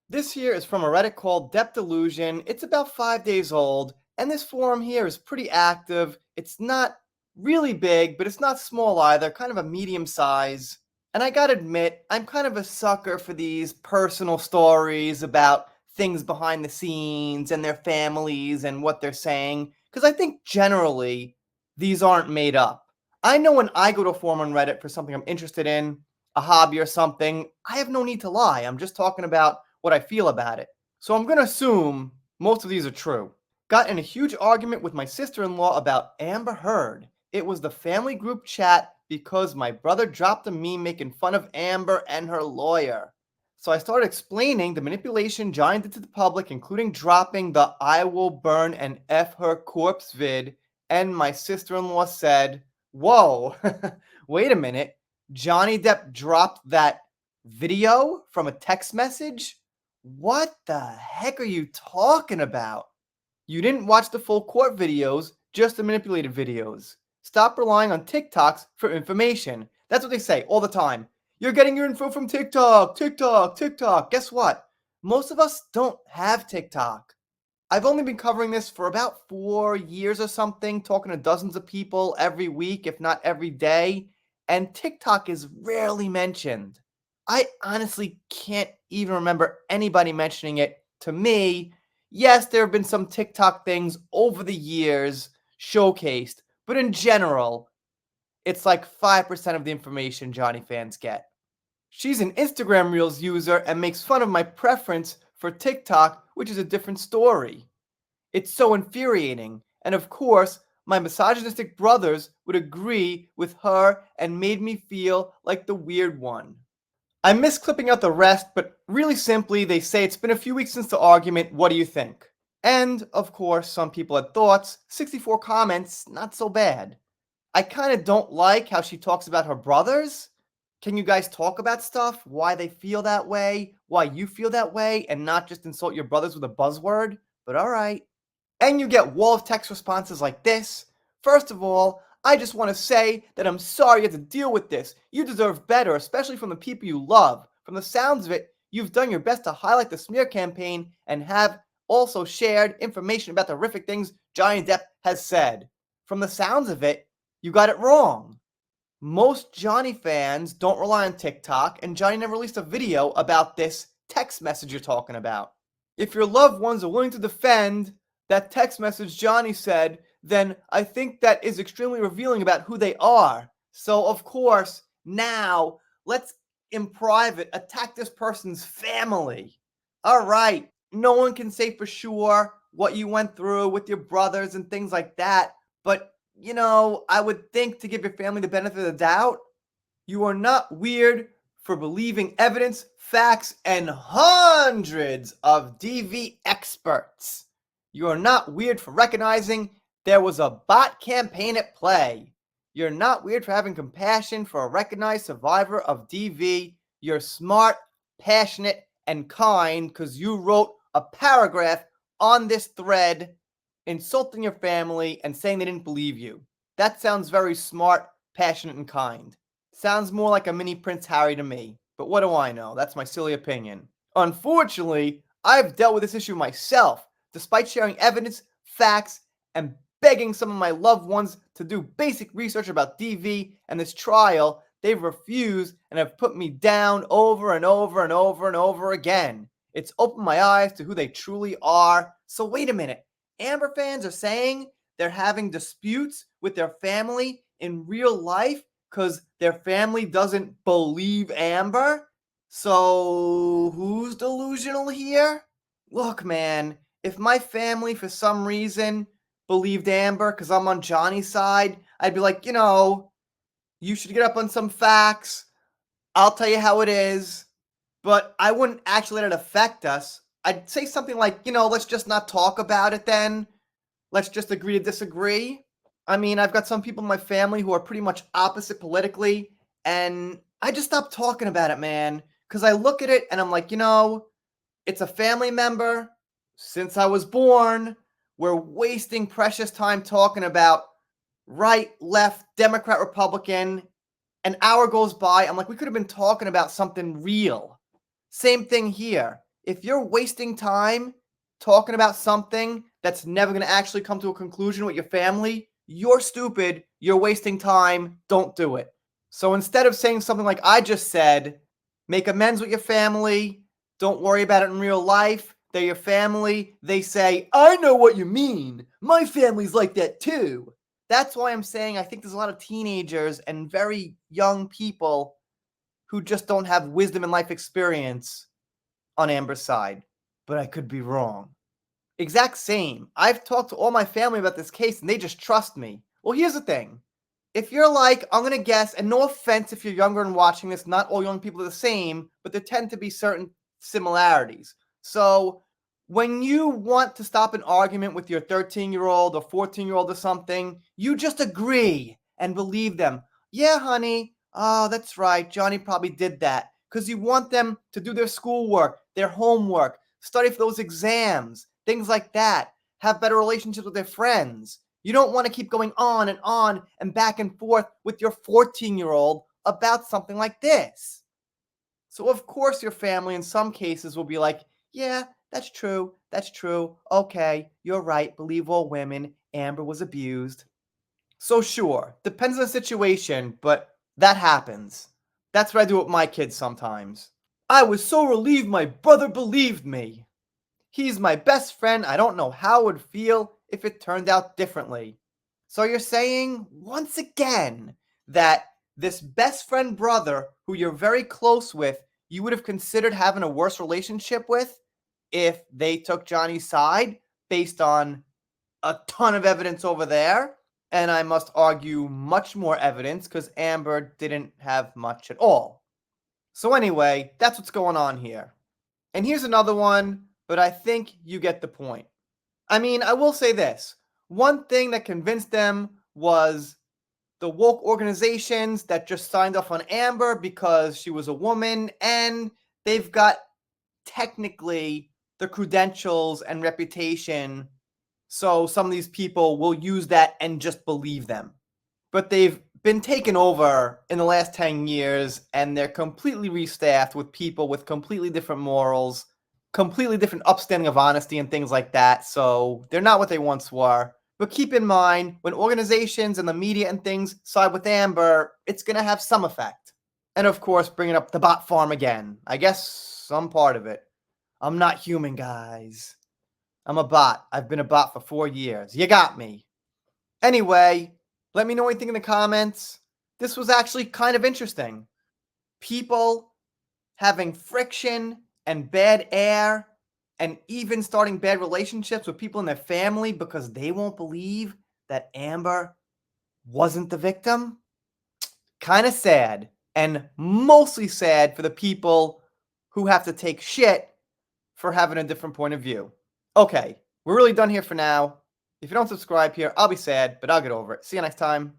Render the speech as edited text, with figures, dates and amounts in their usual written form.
This here is from a Reddit called Depp Delusion. It's about 5 days old, and this forum here is pretty active. It's not really big, but it's not small either, kind of a medium size. And I gotta admit, I'm kind of a sucker for these personal stories about things behind the scenes and their families and what they're saying, because I think generally these aren't made up. I know when I go to a forum on Reddit for something I'm interested in, a hobby or something, I have no need to lie. I'm just talking about what I feel about it. So I'm going to assume most of these are true. Got in a huge argument with my sister in law about Amber Heard. It was the family group chat because my brother dropped a meme making fun of Amber and her lawyer. So I started explaining the manipulation Johnny did to the public, including dropping the I will burn and F her corpse vid. And my sister in law said, Whoa, wait a minute. Johnny Depp dropped that video from a text message? What the heck are you talking about? You didn't watch the full court videos, just the manipulated videos. Stop relying on TikToks for information. That's what they say all the time. You're getting your info from TikTok, TikTok, TikTok. Guess what? Most of us don't have TikTok. I've only been covering this for about 4 years or something, talking to dozens of people every week, if not every day, and TikTok is rarely mentioned. I honestly can't even remember anybody mentioning it to me. Yes, there have been some TikTok things over the years showcased, but in general, it's like 5% of the information Johnny fans get. She's an Instagram Reels user and makes fun of my preference for TikTok, which is a different story. It's so infuriating. And of course, my misogynistic brothers would agree with her and made me feel like the weird one. I miss clipping out the rest, but really simply, they say it's been a few weeks since the argument. What do you think? And of course, some people had thoughts. 64 comments, not so bad. I kind of don't like how she talks about her brothers. Can you guys talk about stuff? Why they feel that way? Why you feel that way? And not just insult your brothers with a buzzword? But alright. And you get wall of text responses like this. First of all, I just want to say that I'm sorry you had to deal with this. You deserve better, especially from the people you love. From the sounds of it, you've done your best to highlight the smear campaign and have also shared information about the horrific things Johnny Depp has said. From the sounds of it, you got it wrong. Most Johnny fans don't rely on TikTok, and Johnny never released a video about this text message you're talking about. If your loved ones are willing to defend that text message Johnny said, then I think that is extremely revealing about who they are. So, of course, now let's in private attack this person's family. All right, no one can say for sure what you went through with your brothers and things like that, but I would think to give your family the benefit of the doubt, you are not weird for believing evidence, facts, and hundreds of DV experts. You are not weird for recognizing there was a bot campaign at play. You're not weird for having compassion for a recognized survivor of DV. You're smart, passionate, and kind because you wrote a paragraph on this thread insulting your family and saying they didn't believe you. That sounds very smart, passionate, and kind. Sounds more like a mini Prince Harry to me, but what do I know? That's my silly opinion. Unfortunately, I've dealt with this issue myself, despite sharing evidence, facts, and begging some of my loved ones to do basic research about DV and this trial. They've refused and have put me down over and over and over and over again. It's opened my eyes to who they truly are. So wait a minute. Amber fans are saying they're having disputes with their family in real life because their family doesn't believe Amber? So who's delusional here? Look, man, if my family for some reason believed Amber because I'm on Johnny's side, I'd be like, you should get up on some facts. I'll tell you how it is. But I wouldn't actually let it affect us. I'd say something like, let's just not talk about it then. Let's just agree to disagree. I mean, I've got some people in my family who are pretty much opposite politically, and I just stopped talking about it, man. Because I look at it and I'm like, it's a family member. Since I was born, we're wasting precious time talking about right, left, Democrat, Republican. An hour goes by. I'm like, we could have been talking about something real. Same thing here. If you're wasting time talking about something that's never going to actually come to a conclusion with your family, you're stupid. You're wasting time. Don't do it. So instead of saying something like I just said, make amends with your family. Don't worry about it in real life. They're your family. They say, I know what you mean. My family's like that too. That's why I'm saying I think there's a lot of teenagers and very young people who just don't have wisdom and life experience on Amber's side. But I could be wrong. Exact same. I've talked to all my family about this case and they just trust me. Well, here's the thing. If you're like, I'm going to guess, and no offense if you're younger and watching this, not all young people are the same, but there tend to be certain similarities. So when you want to stop an argument with your 13-year-old or 14-year-old or something, you just agree and believe them. Yeah, honey. Oh, that's right. Johnny probably did that. Because you want them to do their schoolwork, their homework, study for those exams, things like that. Have better relationships with their friends. You don't want to keep going on and back and forth with your 14-year-old about something like this. So, of course, your family in some cases will be like, yeah, that's true. That's true. Okay, you're right. Believe all women. Amber was abused. So, sure, depends on the situation, but that happens. That's what I do with my kids sometimes. I was so relieved my brother believed me. He's my best friend. I don't know how it would feel if it turned out differently. So you're saying, once again, that this best friend brother who you're very close with, you would have considered having a worse relationship with if they took Johnny's side based on a ton of evidence over there? And I must argue much more evidence because Amber didn't have much at all. So anyway, that's what's going on here. And here's another one, but I think you get the point. I mean, I will say this. One thing that convinced them was the woke organizations that just signed off on Amber because she was a woman, and they've got technically the credentials and reputation. So some of these people will use that and just believe them. But they've been taken over in the last 10 years, and they're completely restaffed with people with completely different morals, completely different upstanding of honesty and things like that. So they're not what they once were. But keep in mind, when organizations and the media and things side with Amber, it's going to have some effect. And of course, bringing up the bot farm again. I guess some part of it. I'm not human, guys. I'm a bot. I've been a bot for 4 years. You got me. Anyway, let me know what you think in the comments. This was actually kind of interesting. People having friction and bad air and even starting bad relationships with people in their family because they won't believe that Amber wasn't the victim. Kind of sad, and mostly sad for the people who have to take shit for having a different point of view. Okay, we're really done here for now. If you don't subscribe here, I'll be sad, but I'll get over it. See you next time.